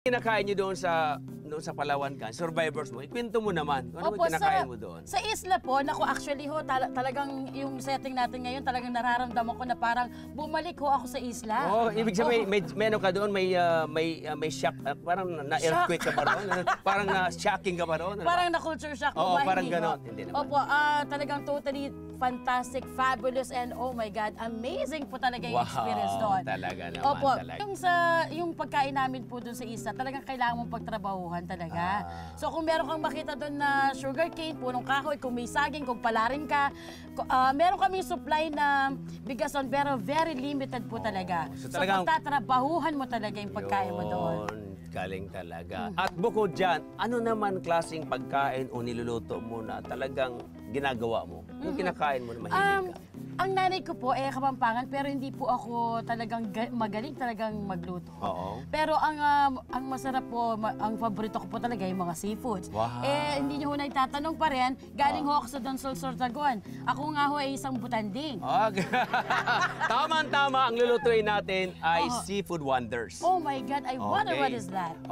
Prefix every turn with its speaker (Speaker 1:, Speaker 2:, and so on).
Speaker 1: Kinakain nyo doon sa Palawan ka, survivors mo, ikwento mo naman. Ano ba kinakain mo doon?
Speaker 2: Sa isla po, naku, actually ho, talagang yung setting natin ngayon, talagang nararamdaman ko na parang bumalik ho ako sa isla.
Speaker 1: Oh, ibig sabihin, may ano ka doon, may shock, parang na-earthquake ka ba doon? Parang na-shocking ka ba doon?
Speaker 2: Parang na-culture shock
Speaker 1: Oo,
Speaker 2: ba?
Speaker 1: parang
Speaker 2: Hindi
Speaker 1: ganon.
Speaker 2: ho.
Speaker 1: Hindi naman.
Speaker 2: Opo, talagang totally fantastic, fabulous, and oh my God, amazing po talaga yung experience doon.
Speaker 1: Talaga naman,
Speaker 2: Opo,
Speaker 1: talaga.
Speaker 2: yung pagkain namin po doon sa isla, talagang kailangan mong pagtrabahuhan talaga. So kung meron kang makita doon na sugarcane, punong kahoy, kung may saging, kung palarin ka, meron kaming supply na bigas doon, pero very limited po talaga.
Speaker 1: So
Speaker 2: So
Speaker 1: talagang-
Speaker 2: pagtatrabahuhan mo talaga yung pagkain mo doon.
Speaker 1: Yun, galing talaga. At bukod dyan, ano naman klaseng pagkain o niluluto mo na talagang ginagawa mo? Yung kinakain mo na mahilig ka?
Speaker 2: Ang nanay ko po Kapampangan, pero hindi po ako talagang magaling talagang magluto.
Speaker 1: Oo.
Speaker 2: Pero ang masarap po, ang paborito ko po talaga yung mga seafoods.
Speaker 1: Wow.
Speaker 2: Hindi niyo ho nagtatanong pa rin, galing ho ako sa Donsol, Sorsogon. Ako nga ho ay isang butanding.
Speaker 1: Tama-tama, ang lulutuin natin ay seafood wonders.
Speaker 2: Oh my God, I wonder
Speaker 1: Okay.
Speaker 2: what is that?